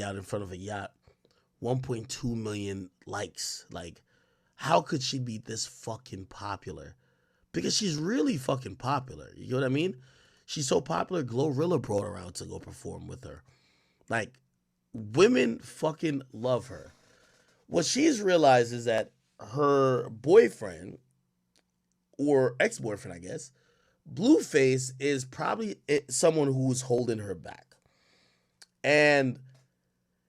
out in front of a yacht, 1.2 million likes. Like, how could she be this fucking popular? Because she's really fucking popular. You know what I mean? She's so popular, Glorilla brought her out to go perform with her. Like, women fucking love her. What she's realized is that her boyfriend, or ex-boyfriend, I guess, Blueface, is probably someone who's holding her back. And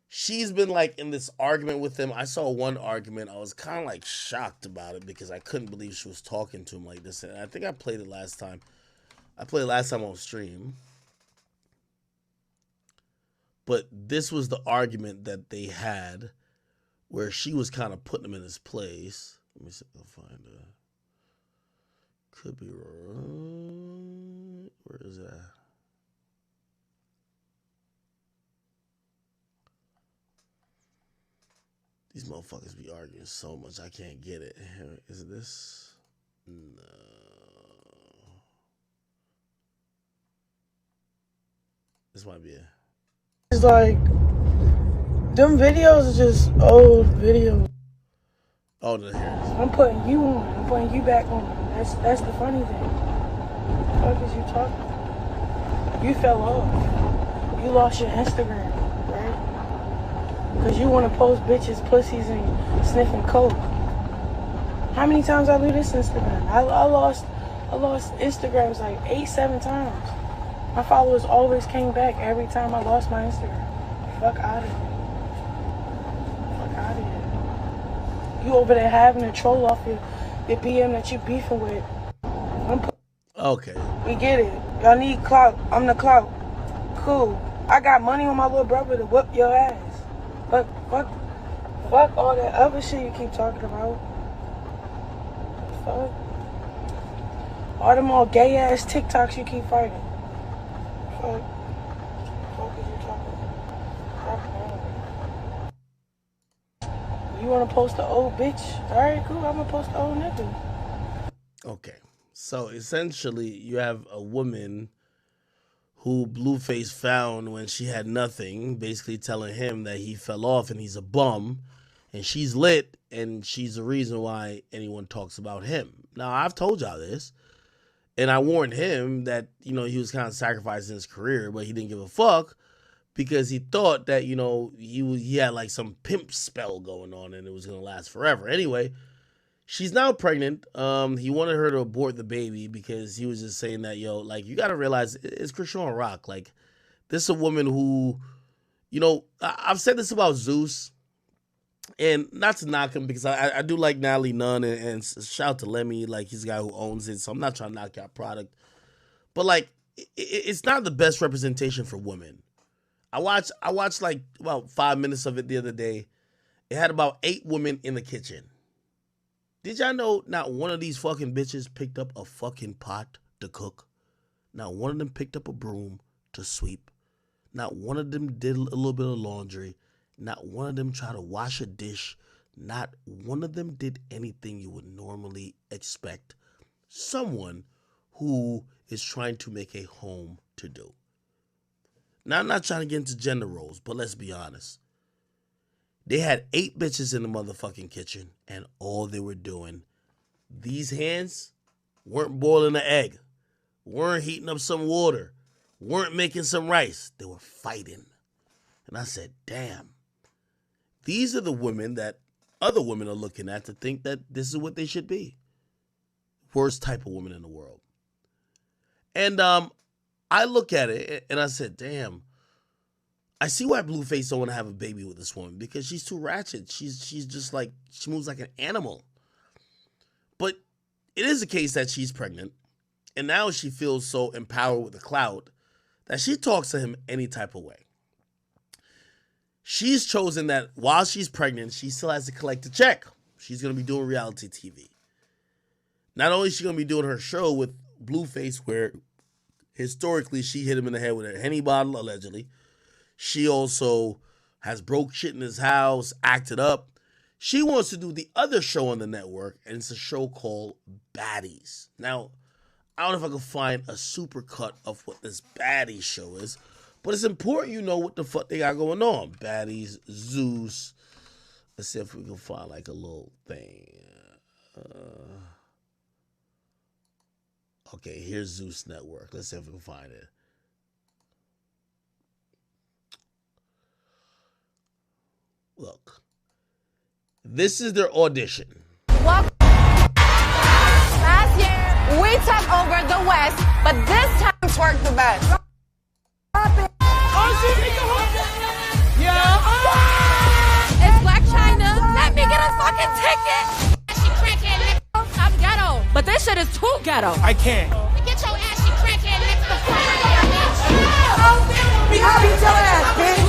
she's been like in this argument with him. I saw one argument. I was kind of like shocked about it because I couldn't believe she was talking to him like this. And I think I played it last time. I played it last time on stream. But this was the argument that they had where she was kind of putting him in his place. Let me see if I can find it. Could be wrong. Where is that? These motherfuckers be arguing so much, I can't get it. Is it this? No. This might be it. It's like, them videos are just old videos. Oh, no, here it is. I'm putting you on. I'm putting you back on. That's the funny thing. What the fuck is you talking about? You fell off. You lost your Instagram, right? Because you want to post bitches, pussies, and sniffing coke. How many times I lose this Instagram? I lost Instagrams like 8-7 times. My followers always came back every time I lost my Instagram. Fuck out of here. Fuck out of here. You over there having a troll off your BM that you beefing with. Okay. We get it. Y'all need clout. I'm the clout. Cool. I got money on my little brother to whoop your ass. Fuck all that other shit you keep talking about. Fuck. All them all gay ass TikToks you keep fighting. Fuck. Fuck is you talking about? You wanna post the old bitch? Alright, cool. I'm gonna post the old nigga. Okay. So essentially, you have a woman who Blueface found when she had nothing, basically telling him that he fell off and he's a bum, and she's lit, and she's the reason why anyone talks about him. Now, I've told y'all this, and I warned him that, you know, he was kind of sacrificing his career, but he didn't give a fuck because he thought that, you know, he had like some pimp spell going on and it was going to last forever. Anyway, she's now pregnant. He wanted her to abort the baby because he was just saying that, yo, like, you got to realize it's Chrisean Rock. Like, this is a woman who, you know, I've said this about Zeus, and not to knock him because I do like Natalie Nunn, and shout out to Lemmy, like, he's the guy who owns it, so I'm not trying to knock out product. But, like, it's not the best representation for women. I watched like about 5 minutes of it the other day. It had about 8 women in the kitchen. Did y'all know not one of these fucking bitches picked up a fucking pot to cook? Not one of them picked up a broom to sweep. Not one of them did a little bit of laundry. Not one of them tried to wash a dish. Not one of them did anything you would normally expect someone who is trying to make a home to do. Now, I'm not trying to get into gender roles, but let's be honest. They had 8 bitches in the motherfucking kitchen, and all they were doing, these hands weren't boiling an egg, weren't heating up some water, weren't making some rice. They were fighting. And I said, damn, these are the women that other women are looking at to think that this is what they should be. Worst type of woman in the world. And I look at it and I said, damn, I see why Blueface don't want to have a baby with this woman, because she's too ratchet. She's just like, she moves like an animal. But it is the case that she's pregnant, and now she feels so empowered with the clout that she talks to him any type of way. She's chosen that while she's pregnant, she still has to collect a check. She's going to be doing reality TV. Not only is she going to be doing her show with Blueface, where historically she hit him in the head with a Henny bottle, allegedly. She also has broke shit in his house, acted up. She wants to do the other show on the network, and it's a show called Baddies. Now, I don't know if I can find a super cut of what this Baddies show is, But it's important you know what the fuck they got going on. Baddies, Zeus. Let's see if we can find like a little thing. Okay, here's Zeus Network. Let's see if we can find it. Look. This is their audition. Last year, we took over the West, but this time twerk the best. It's Black China. Let me get a fucking ticket. I'm ghetto, but this shit is too ghetto. I can't. Get your ass, you crackhead, next to the front, bitch. Be happy, tell ass, bitch.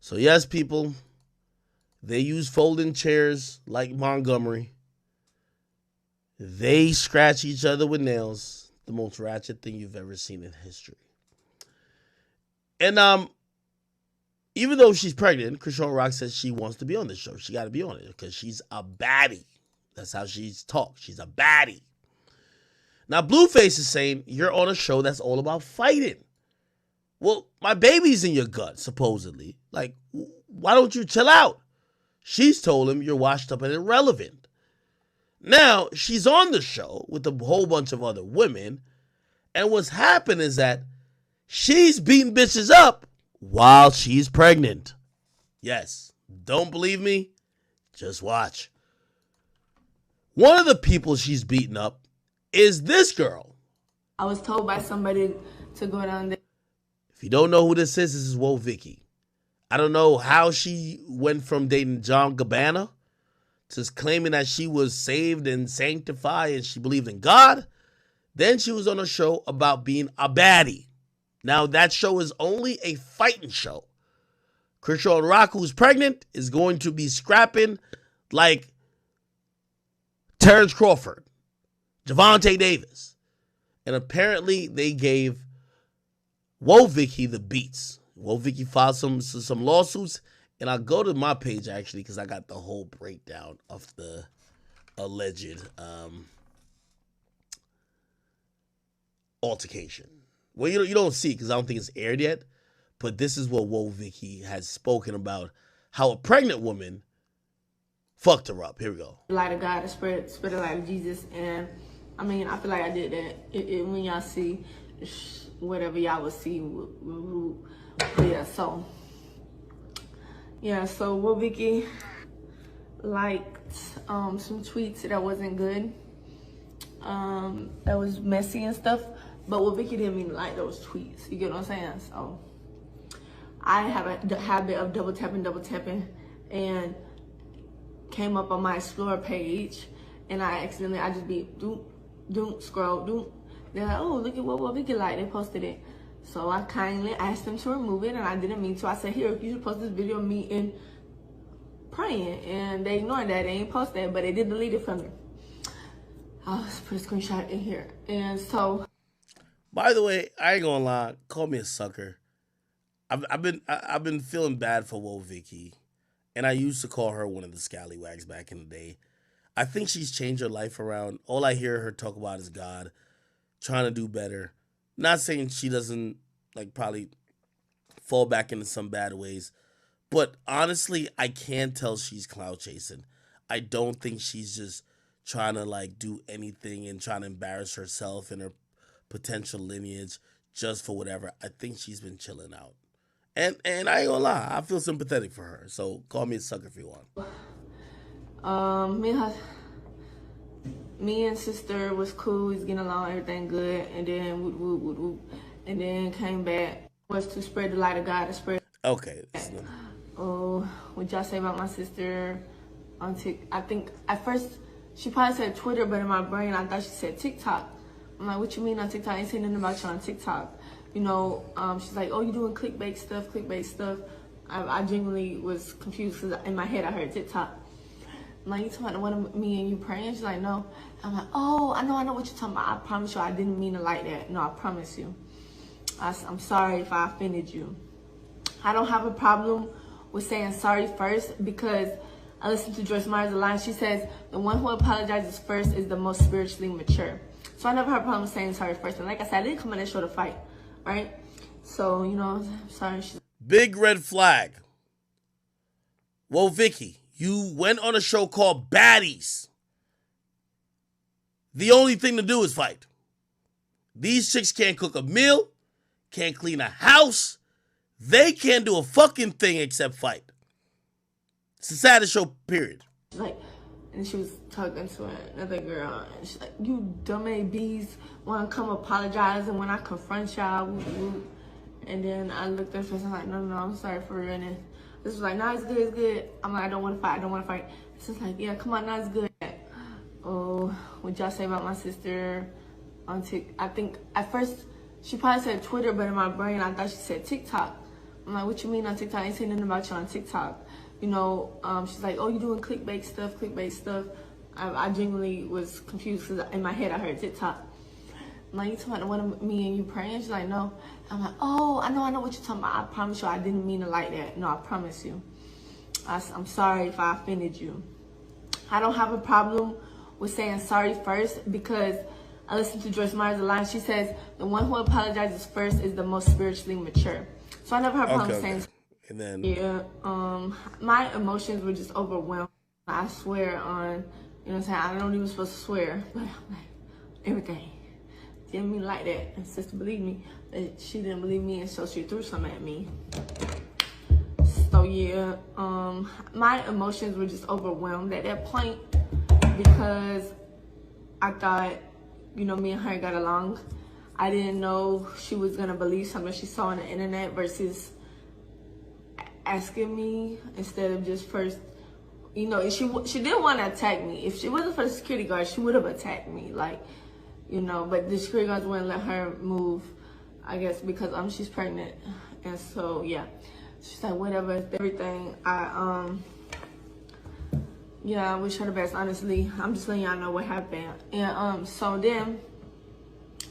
So yes, people, they use folding chairs like Montgomery. They scratch each other with nails. The most ratchet thing you've ever seen in history. And even though she's pregnant, Chrisean Rock says she wants to be on this show. She got to be on it because she's a baddie. That's how she's talked. She's a baddie. Now, Blueface is saying you're on a show that's all about fighting. Well, my baby's in your gut, supposedly. Like, why don't you chill out? She's told him you're washed up and irrelevant. Now, she's on the show with a whole bunch of other women. And what's happened is that she's beating bitches up while she's pregnant. Yes, don't believe me? Just watch. One of the people she's beating up is this girl. I was told by somebody to go down there. If you don't know who this is Woe Vicky. I don't know how she went from dating John Gabbana to claiming that she was saved and sanctified and she believed in God. Then she was on a show about being a baddie. Now that show is only a fighting show. Chrisean Rock, who's pregnant, is going to be scrapping like Terrence Crawford, Javante Davis. And apparently they gave Woe Vicky the beats. Woe Vicky filed some lawsuits. And I'll go to my page, actually, because I got the whole breakdown of the alleged altercation. Well, you don't see it because I don't think it's aired yet. But this is what Woe Vicky has spoken about how a pregnant woman fucked her up. Here we go. The light of God, spread the light of Jesus. And, I mean, I feel like I did that. When y'all see whatever y'all will see. Yeah, so... Yeah, so Woe Vicky liked some tweets that wasn't good, that was messy and stuff, but Woe Vicky didn't mean to like those tweets, you get what I'm saying? So I have a habit of double tapping, and came up on my Explore page, and I just be scroll, they're like, oh, look at what Woe Vicky liked, they posted it. So I kindly asked them to remove it, and I didn't mean to. I said, here, you should post this video of me in praying. And they ignored that. They ain't post that, but they did delete it from me. I'll just put a screenshot in here. And so... By the way, I ain't gonna lie. Call me a sucker. I've been feeling bad for Woe Vicky. And I used to call her one of the scallywags back in the day. I think she's changed her life around. All I hear her talk about is God. Trying to do better. Not saying she doesn't, like, probably fall back into some bad ways. But honestly, I can tell she's clout chasing. I don't think she's just trying to, like, do anything and trying to embarrass herself and her potential lineage just for whatever. I think she's been chilling out. And I ain't gonna lie, I feel sympathetic for her. So call me a sucker if you want. Me and sister was cool, we was getting along, everything good, and then and then came back was to spread the light of God, to spread. Okay. Oh, what y'all say about my sister on TikTok? I think at first she probably said Twitter, but in my brain I thought she said TikTok. I'm like, what you mean on TikTok? I ain't saying nothing about you on TikTok. You know, she's like, oh, you doing clickbait stuff. I genuinely was confused because in my head I heard TikTok. I'm like, you talking about the one of me and you praying? She's like, no. I'm like, oh, I know what you're talking about. I promise you I didn't mean it like that. No, I promise you. I'm sorry if I offended you. I don't have a problem with saying sorry first because I listened to Joyce Meyer's line. She says, the one who apologizes first is the most spiritually mature. So I never had a problem saying sorry first. And like I said, I didn't come on that show to fight, right? So, you know, I'm sorry. Big red flag. Whoa, Vicky, you went on a show called Baddies. The only thing to do is fight. These chicks can't cook a meal, can't clean a house. They can't do a fucking thing except fight. It's the saddest show, period. Like, and she was talking to another girl, and she's like, you dumb ABs want to come apologize, and when I confront y'all, whoop, whoop. And then I looked at her and I'm like, no, I'm sorry for real. And this was like, nah, it's good. I'm like, I don't want to fight. It's just like, yeah, come on, nah, it's good. Oh, what y'all say about my sister on TikTok? I think at first she probably said Twitter, but in my brain I thought she said TikTok. I'm like, what you mean on TikTok? I ain't saying nothing about you on TikTok. You know, she's like, oh, you doing clickbait stuff. I genuinely was confused because in my head I heard TikTok. I'm like, you talking about the one of me and you praying? She's like, no. I'm like, oh, I know what you're talking about. I promise you I didn't mean it like that. No, I promise you. I'm sorry if I offended you. I don't have a problem with saying sorry first because I listened to Joyce Meyer's line. She says, the one who apologizes first is the most spiritually mature. So I never had a problem saying and then yeah, my emotions were just overwhelmed. I swear on, you know what I'm saying, I don't even supposed to swear, but I'm like, everything. Didn't mean like that. And sister believed me, but she didn't believe me, and so she threw something at me. So yeah, my emotions were just overwhelmed at that point because I thought, you know, me and her got along. I didn't know she was gonna believe something she saw on the internet versus asking me instead of just first, you know, she didn't want to attack me. If it wasn't for the security guard, she would have attacked me, like, you know, but the security guards wouldn't let her move, I guess, because she's pregnant. And so yeah, she's like, whatever, everything. Yeah, I wish her the best, honestly. I'm just letting y'all know what happened. And so then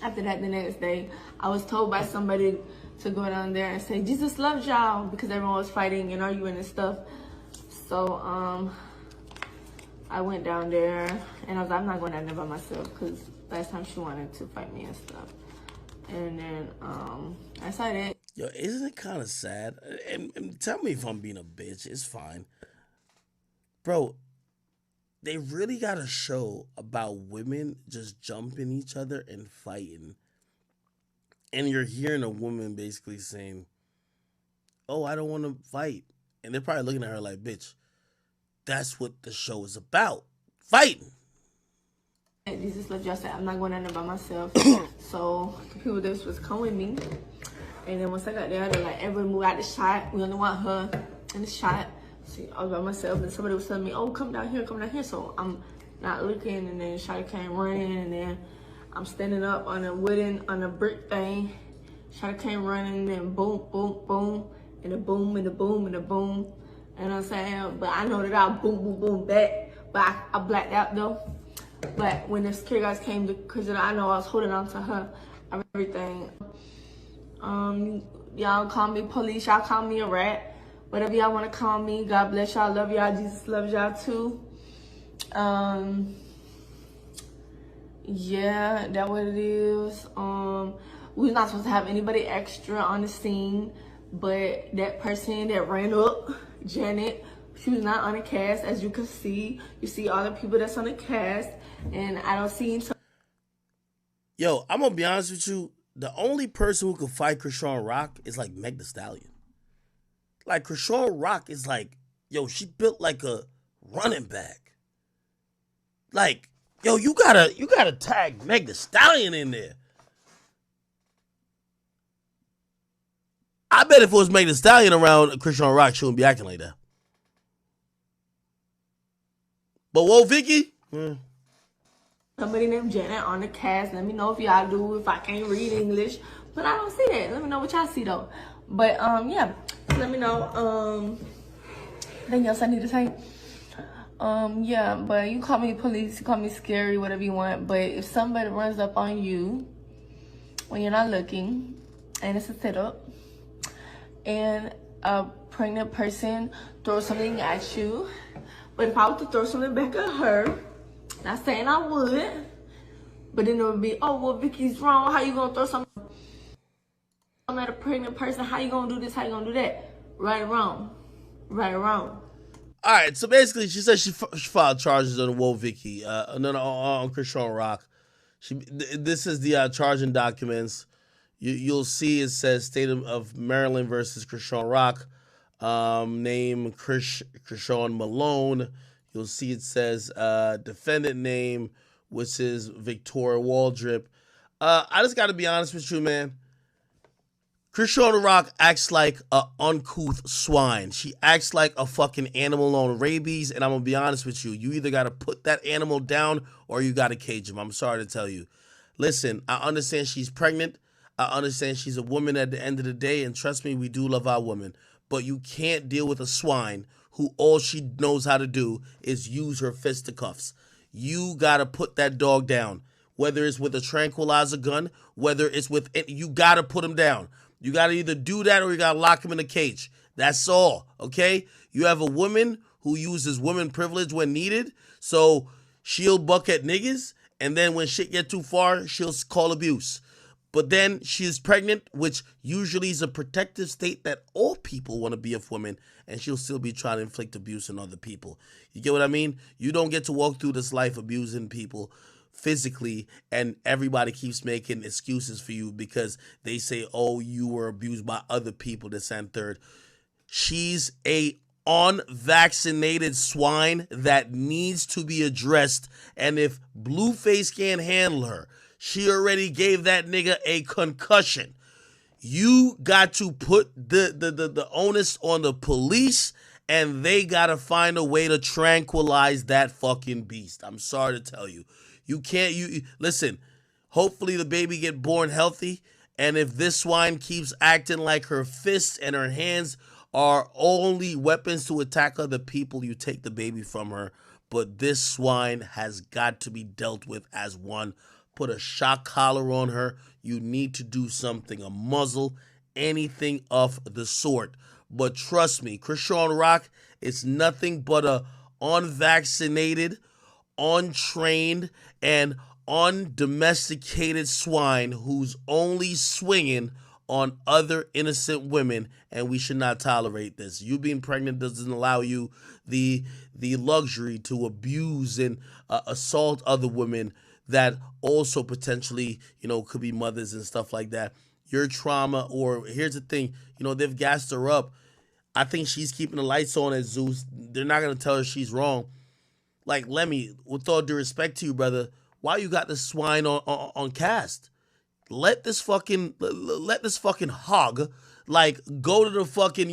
after that, the next day, I was told by somebody to go down there and say, Jesus loves y'all, because everyone was fighting and arguing and stuff. So I went down there and I was like, I'm not going down there by myself because last time she wanted to fight me and stuff. And then I said it. Yo, isn't it kind of sad? And tell me if I'm being a bitch. It's fine. Bro, they really got a show about women just jumping each other and fighting. And you're hearing a woman basically saying, oh, I don't want to fight. And they're probably looking at her like, bitch, that's what the show is about. Fighting. Jesus loves y'all. Said, I'm not going down there by myself. So the people that was coming with me. And then once I got there, they're like, everyone move out the shot. We only want her in the shot. So I was by myself, and somebody was telling me, oh, come down here. So I'm not looking, and then Shotty came running, and then I'm standing up on a brick thing. Shotty came running, and boom, boom, boom, and a boom, and a boom, and a boom. And I'm saying, but I know that I'll boom, boom, boom back, but I blacked out though. But when the security guys came to Chrisean, I know I was holding on to her, everything. Y'all call me police, y'all call me a rat. Whatever y'all want to call me, God bless y'all, love y'all, Jesus loves y'all too. Yeah, that's what it is. We're not supposed to have anybody extra on the scene, but that person that ran up, Janet, she was not on the cast, as you can see. You see all the people that's on the cast, and I don't see. Yo, I'm gonna be honest with you. The only person who could fight Chrisean Rock is like Meg Thee Stallion. Like, Chrisean Rock is like, yo, she built like a running back. Like, yo, you gotta tag Meg Thee Stallion in there. I bet if it was Meg Thee Stallion around Chrisean Rock, she wouldn't be acting like that. But whoa, Vicky? Somebody named Janet on the cast. Let me know if y'all do, if I can't read English. But I don't see that. Let me know what y'all see though. But yeah, let me know. Anything else I need to say? Yeah, but you call me police, you call me scary, whatever you want. But if somebody runs up on you when you're not looking, and it's a setup, and a pregnant person throws something at you, But if I was to throw something back at her, not saying I would, but then it would be, oh, well, Vicky's wrong. How you gonna throw something at a pregnant person? How you gonna do this? How you gonna do that? Right or wrong? Right or wrong? All right, so basically, she said she filed charges on Whoa Vicky, on Chrisean Rock. This is the charging documents. You'll see it says State of Maryland versus Chrisean Rock, name Chrisean Malone. You'll see it says defendant name, which is Victoria Waldrip. I just got to be honest with you, man. Chrisean Rock acts like a uncouth swine. She acts like a fucking animal on rabies, and I'm gonna be honest with you. You either gotta put that animal down or you gotta cage him. I'm sorry to tell you. Listen, I understand she's pregnant. I understand she's a woman at the end of the day, and trust me, we do love our women. But you can't deal with a swine who all she knows how to do is use her fisticuffs. You gotta put that dog down. Whether it's with a tranquilizer gun, whether it's with, you gotta put him down. You got to either do that or you got to lock him in a cage. That's all, okay? You have a woman who uses women privilege when needed, so she'll buck at niggas, and then when shit get too far, she'll call abuse. But then she is pregnant, which usually is a protective state that all people want to be of women, and she'll still be trying to inflict abuse on other people. You get what I mean? You don't get to walk through this life abusing people physically, and everybody keeps making excuses for you because they say, oh, you were abused by other people, this and third. She's a unvaccinated swine that needs to be addressed, and if Blueface can't handle her, she already gave that nigga a concussion. You got to put the onus on the police, and they got to find a way to tranquilize that fucking beast. I'm sorry to tell you. You can't, listen, hopefully the baby get born healthy, and if this swine keeps acting like her fists and her hands are only weapons to attack other people, you take the baby from her. But this swine has got to be dealt with as one. Put a shock collar on her. You need to do something, a muzzle, anything of the sort. But trust me, Chrisean Rock is nothing but a unvaccinated, untrained, and undomesticated swine who's only swinging on other innocent women, and we should not tolerate this. You being pregnant doesn't allow you the luxury to abuse and assault other women that also potentially, could be mothers and stuff like that. Your trauma, or here's the thing, they've gassed her up. I think she's keeping the lights on at Zeus. They're not going to tell her she's wrong. Like, Lemmy, with all due respect to you, brother, why you got this swine on cast? Let this fucking hog, like, go to the fucking,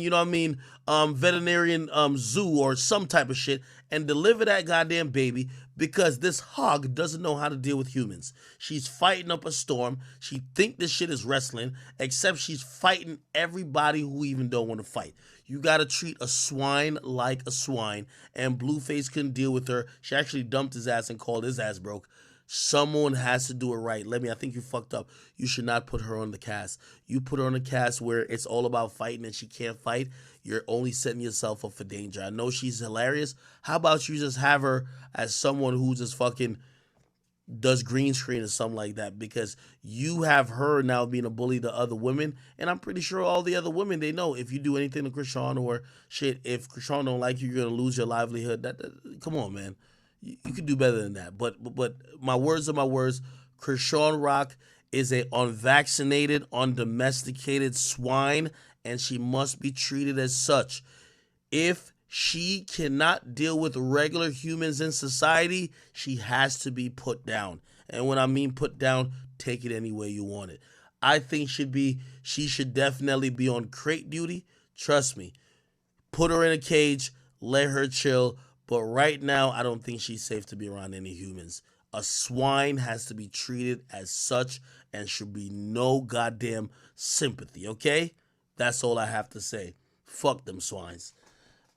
veterinarian zoo or some type of shit and deliver that goddamn baby, because this hog doesn't know how to deal with humans. She's fighting up a storm. She think this shit is wrestling, except she's fighting everybody who even don't want to fight. You got to treat a swine like a swine, and Blueface couldn't deal with her. She actually dumped his ass and called his ass broke. Someone has to do it right. Lemmy, I think you fucked up. You should not put her on the cast. You put her on the cast where it's all about fighting and she can't fight. You're only setting yourself up for danger. I know she's hilarious. How about you just have her as someone who just fucking does green screen or something like that, because you have her now being a bully to other women, and I'm pretty sure all the other women, they know if you do anything to Chrisean or shit, if Chrisean don't like you, you're gonna lose your livelihood. Come on, man, you could do better than that. But my words are my words. Chrisean Rock is a unvaccinated, undomesticated swine, and she must be treated as such. If she cannot deal with regular humans in society, she has to be put down. And when I mean put down, take it any way you want it. I think she should definitely be on crate duty. Trust me. Put her in a cage, let her chill. But right now, I don't think she's safe to be around any humans. A swine has to be treated as such, and should be no goddamn sympathy, okay? That's all I have to say. Fuck them swines.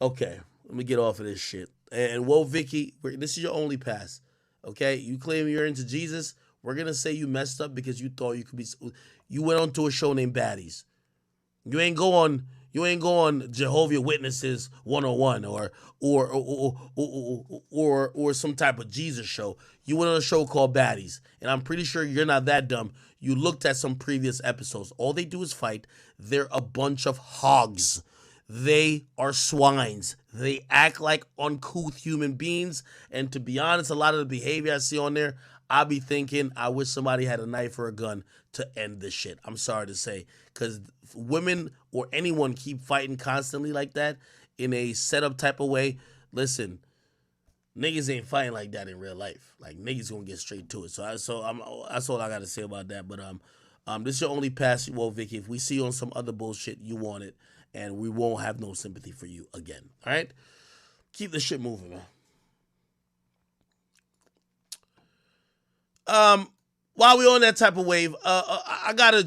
Okay, let me get off of this shit. And whoa, Vicky, this is your only pass. Okay, you claim you're into Jesus. We're gonna say you messed up because you thought you could be. You went on to a show named Baddies. You ain't go on You ain't going Jehovah's Witnesses 101 or some type of Jesus show. You went on a show called Baddies, and I'm pretty sure you're not that dumb. You looked at some previous episodes. All they do is fight. They're a bunch of hogs. They are swines. They act like uncouth human beings. And to be honest, a lot of the behavior I see on there, I be thinking, I wish somebody had a knife or a gun to end this shit. I'm sorry to say. Because women or anyone keep fighting constantly like that in a setup type of way. Listen, niggas ain't fighting like that in real life. Like, niggas gonna get straight to it. That's all I gotta say about that. But this is your only pass you will, Vicky. If we see you on some other bullshit, you want it. And we won't have no sympathy for you again. All right? Keep the shit moving, man. While we on that type of wave, I got a